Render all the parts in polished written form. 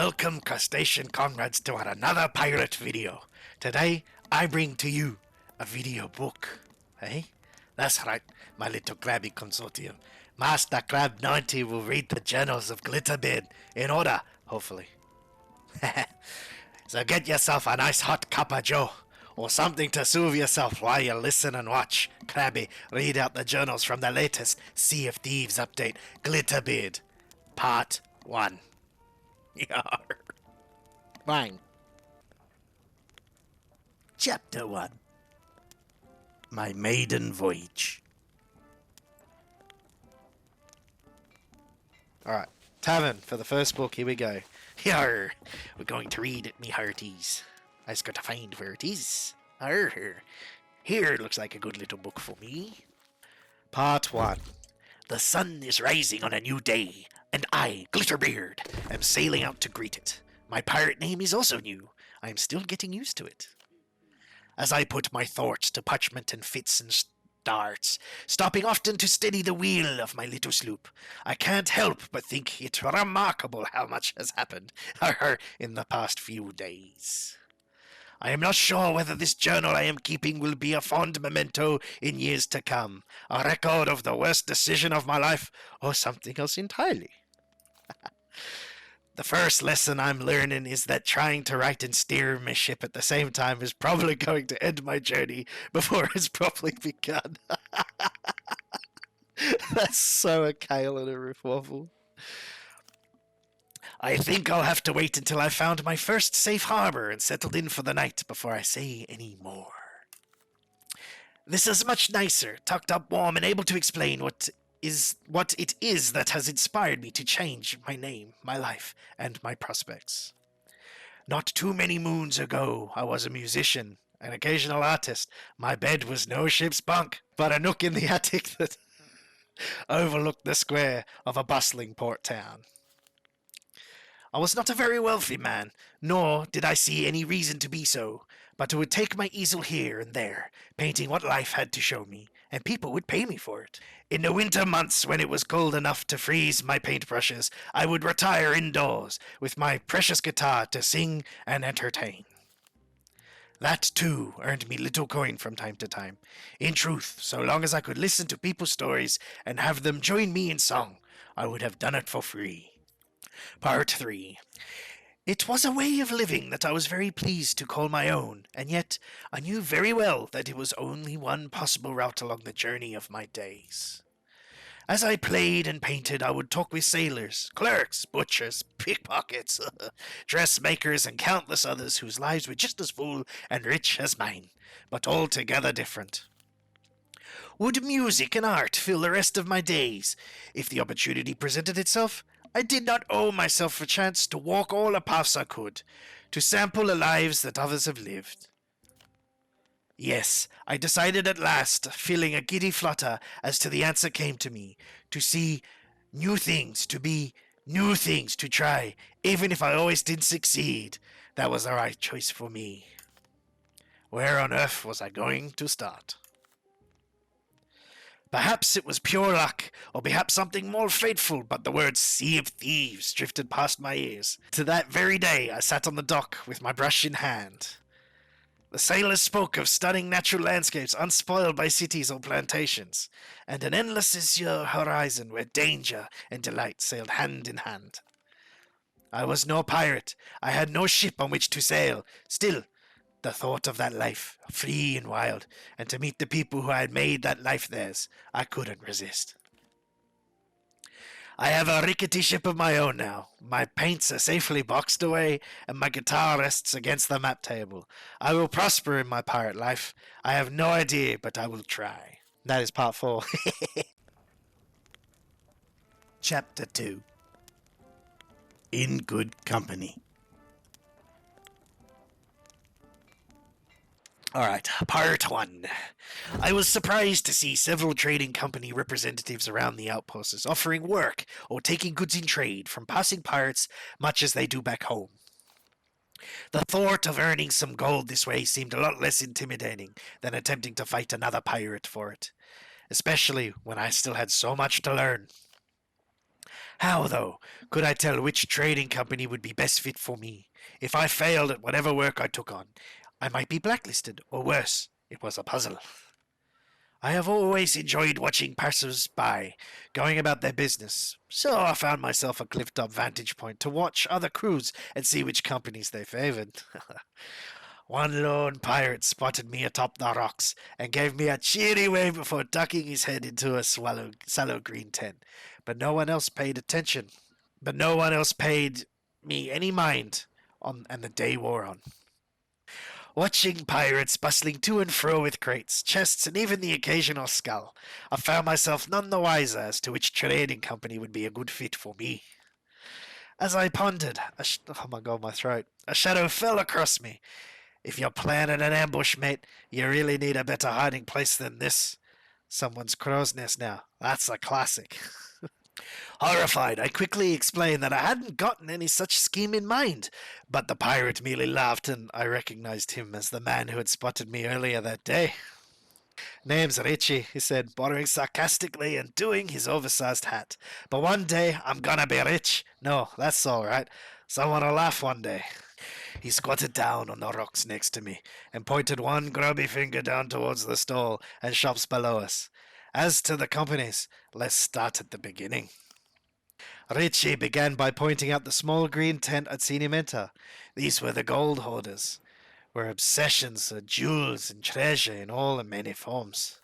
Welcome, crustacean comrades, to another pirate video. Today, I bring to you a video book. Hey? That's right, my little crabby consortium. Master Crab 90 will read the journals of Glitterbeard in order, hopefully. So get yourself a nice hot cup of joe, or something to soothe yourself while you listen and watch Krabby read out the journals from the latest Sea of Thieves update, Glitterbeard, Part 1. Yarr. Fine. Chapter 1. My Maiden Voyage. Alright, tavern for the first book, here we go. Yarr, we're going to read it, me hearties. I just got to find where it is. Arr, here looks like a good little book for me. Part 1. The sun is rising on a new day, and I, Glitterbeard, am sailing out to greet it. My pirate name is also new. I am still getting used to it. As I put my thoughts to parchment and fits and starts, stopping often to steady the wheel of my little sloop, I can't help but think it remarkable how much has happened in the past few days. I am not sure whether this journal I am keeping will be a fond memento in years to come, a record of the worst decision of my life, or something else entirely. The first lesson I'm learning is that trying to write and steer my ship at the same time is probably going to end my journey before it's properly begun. That's so a Kale and a Riffwaffle. I think I'll have to wait until I've found my first safe harbor and settled in for the night before I say any more. This is much nicer, tucked up warm, and able to explain what it is that has inspired me to change my name, my life, and my prospects. Not too many moons ago, I was a musician, an occasional artist. My bed was no ship's bunk, but a nook in the attic that overlooked the square of a bustling port town. I was not a very wealthy man, nor did I see any reason to be so, but I would take my easel here and there, painting what life had to show me, and people would pay me for it. In the winter months, when it was cold enough to freeze my paintbrushes, I would retire indoors with my precious guitar to sing and entertain. That, too, earned me little coin from time to time. In truth, so long as I could listen to people's stories and have them join me in song, I would have done it for free. Part 3. It was a way of living that I was very pleased to call my own, and yet I knew very well that it was only one possible route along the journey of my days. As I played and painted, I would talk with sailors, clerks, butchers, pickpockets, dressmakers, and countless others whose lives were just as full and rich as mine, but altogether different. Would music and art fill the rest of my days? If the opportunity presented itself, I did not owe myself a chance to walk all the paths I could, to sample the lives that others have lived. Yes, I decided at last, feeling a giddy flutter as to the answer came to me, to see new things, to be new things to try, even if I always didn't succeed. That was the right choice for me. Where on earth was I going to start? Perhaps it was pure luck, or perhaps something more fateful, but the words Sea of Thieves drifted past my ears. To that very day I sat on the dock with my brush in hand. The sailors spoke of stunning natural landscapes unspoiled by cities or plantations, and an endless azure horizon where danger and delight sailed hand in hand. I was no pirate. I had no ship on which to sail. Still, the thought of that life, free and wild, and to meet the people who had made that life theirs, I couldn't resist. I have a rickety ship of my own now. My paints are safely boxed away, and my guitar rests against the map table. I will prosper in my pirate life. I have no idea, but I will try. That is part 4. Chapter 2. In Good Company. Alright, part 1. I was surprised to see several trading company representatives around the outposts offering work or taking goods in trade from passing pirates much as they do back home. The thought of earning some gold this way seemed a lot less intimidating than attempting to fight another pirate for it, especially when I still had so much to learn. How, though, could I tell which trading company would be best fit for me? If I failed at whatever work I took on, I might be blacklisted, or worse. It was a puzzle. I have always enjoyed watching passers-by going about their business, so I found myself a cliff-top vantage point to watch other crews and see which companies they favored. One lone pirate spotted me atop the rocks and gave me a cheery wave before ducking his head into a sallow green tent. But no one else paid attention. But no one else paid me any mind and the day wore on. Watching pirates bustling to and fro with crates, chests, and even the occasional skull, I found myself none the wiser as to which trading company would be a good fit for me. As I pondered, oh my god, my throat, a shadow fell across me. If you're planning an ambush, mate, you really need a better hiding place than this. Someone's crow's nest now. That's a classic. Horrified, I quickly explained that I hadn't gotten any such scheme in mind, but the pirate merely laughed, and I recognized him as the man who had spotted me earlier that day. Name's Richie, he said, bowing sarcastically and doing his oversized hat. But one day I'm gonna be rich. No, that's all right. Someone'll laugh one day. He squatted down on the rocks next to me and pointed one grubby finger down towards the stall and shops below us. As to the companies, let's start at the beginning. Richie began by pointing out the small green tent I'd seen him enter. These were the gold hoarders, where obsessions of jewels and treasure in all the many forms.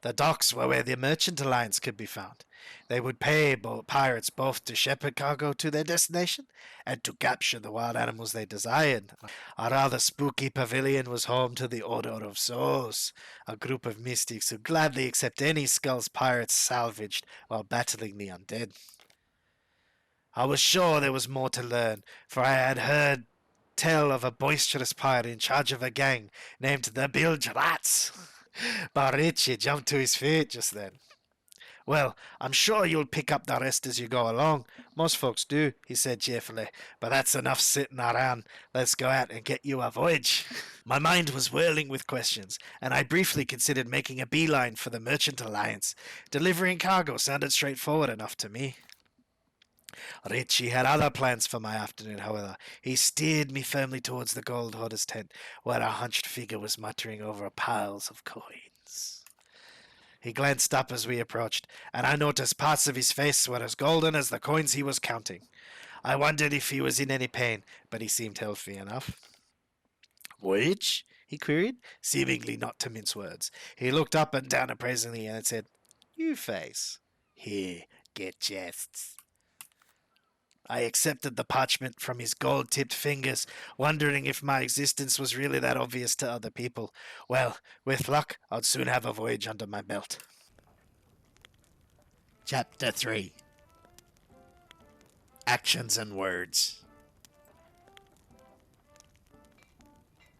The docks were where the Merchant Alliance could be found. They would pay pirates both to shepherd cargo to their destination and to capture the wild animals they desired. A rather spooky pavilion was home to the Order of Souls, a group of mystics who gladly accept any skulls pirates salvaged while battling the undead. I was sure there was more to learn, for I had heard tell of a boisterous pirate in charge of a gang named the Bilge Rats. But Richie jumped to his feet just then. Well, I'm sure you'll pick up the rest as you go along. Most folks do, he said cheerfully. But that's enough sitting around. Let's go out and get you a voyage. My mind was whirling with questions, and I briefly considered making a beeline for the Merchant Alliance. Delivering cargo sounded straightforward enough to me. Richie had other plans for my afternoon, however. He steered me firmly towards the gold hoarder's tent, where a hunched figure was muttering over piles of coins. He glanced up as we approached, and I noticed parts of his face were as golden as the coins he was counting. I wondered if he was in any pain, but he seemed healthy enough. Voyage? He queried, seemingly not to mince words. He looked up and down appraisingly and said, You face. Here, get chests. I accepted the parchment from his gold-tipped fingers, wondering if my existence was really that obvious to other people. Well, with luck, I'd soon have a voyage under my belt. Chapter 3 Actions and Words.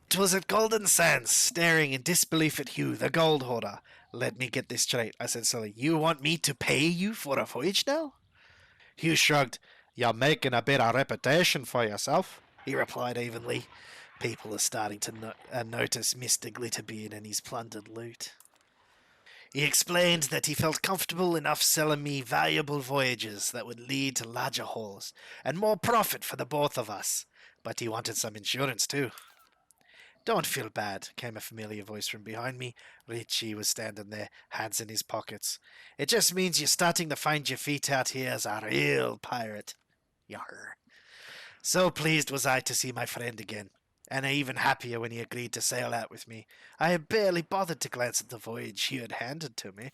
'Twas at Golden Sands, staring in disbelief at Hugh, the gold hoarder. Let me get this straight, I said slowly. You want me to pay you for a voyage now? Hugh shrugged. You're making a bit of reputation for yourself, he replied evenly. People are starting to notice Mr. Glitterbeard and his plundered loot. He explained that he felt comfortable enough selling me valuable voyages that would lead to larger hauls and more profit for the both of us, but he wanted some insurance too. Don't feel bad, came a familiar voice from behind me. Richie was standing there, hands in his pockets. It just means you're starting to find your feet out here as a real pirate. Yarr. So pleased was I to see my friend again, and even happier when he agreed to sail out with me. I had barely bothered to glance at the voyage he had handed to me.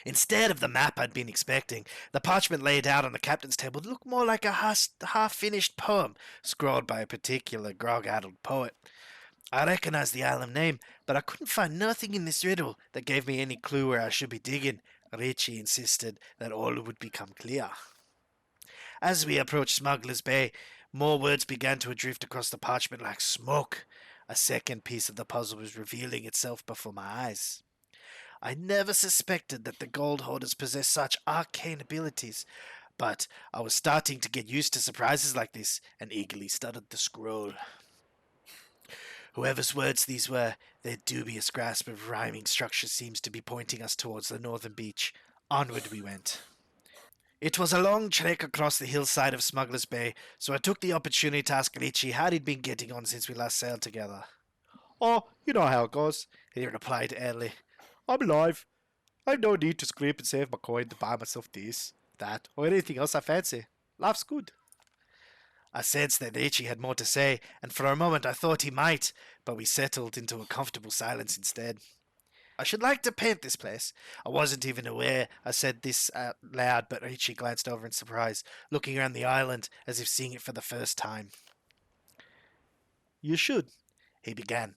Instead of the map I'd been expecting, the parchment laid out on the captain's table looked more like a half-finished poem scrawled by a particular grog-addled poet. I recognized the island name, but I couldn't find nothing in this riddle that gave me any clue where I should be digging. Richie insisted that all would become clear. As we approached Smuggler's Bay, more words began to drift across the parchment like smoke. A second piece of the puzzle was revealing itself before my eyes. I never suspected that the gold hoarders possessed such arcane abilities, but I was starting to get used to surprises like this and eagerly studied the scroll. Whoever's words these were, their dubious grasp of rhyming structure seems to be pointing us towards the northern beach. Onward we went. It was a long trek across the hillside of Smuggler's Bay, so I took the opportunity to ask Richie how he'd been getting on since we last sailed together. Oh, you know how it goes, He replied airily. I'm alive. I've no need to scrape and save my coin to buy myself this, that, or anything else I fancy. Life's good. I sensed that Richie had more to say, and for a moment I thought he might, but we settled into a comfortable silence instead. I should like to paint this place. I wasn't even aware I said this out loud, but Richie glanced over in surprise, looking around the island as if seeing it for the first time. You should, He began.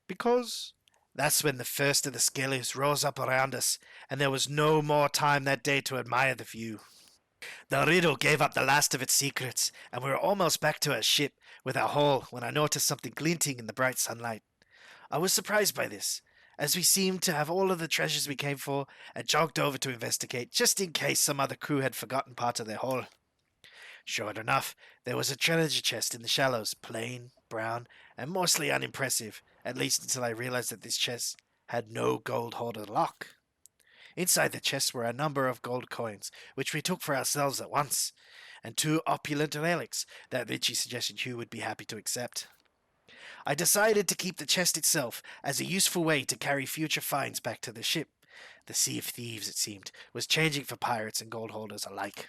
because That's when the first of the skellies rose up around us, and there was no more time that day to admire the view. The riddle gave up the last of its secrets, and we were almost back to our ship with our hull when I noticed something glinting in the bright sunlight. I was surprised by this, as we seemed to have all of the treasures we came for, and jogged over to investigate, just in case some other crew had forgotten part of their hull. Sure enough, there was a treasure chest in the shallows, plain, brown, and mostly unimpressive, at least until I realized that this chest had no gold hoarded lock. Inside the chest were a number of gold coins, which we took for ourselves at once, and two opulent relics that Richie suggested Hugh would be happy to accept. I decided to keep the chest itself as a useful way to carry future finds back to the ship. The Sea of Thieves, it seemed, was changing for pirates and gold holders alike.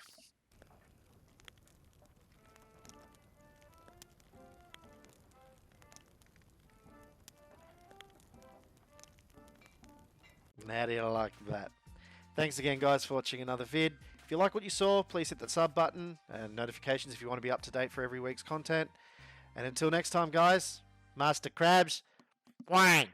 how do you like that? Thanks again, guys, for watching another vid. If you like what you saw, please hit that sub button and notifications if you want to be up to date for every week's content. And until next time, guys, Master Crabs, wang!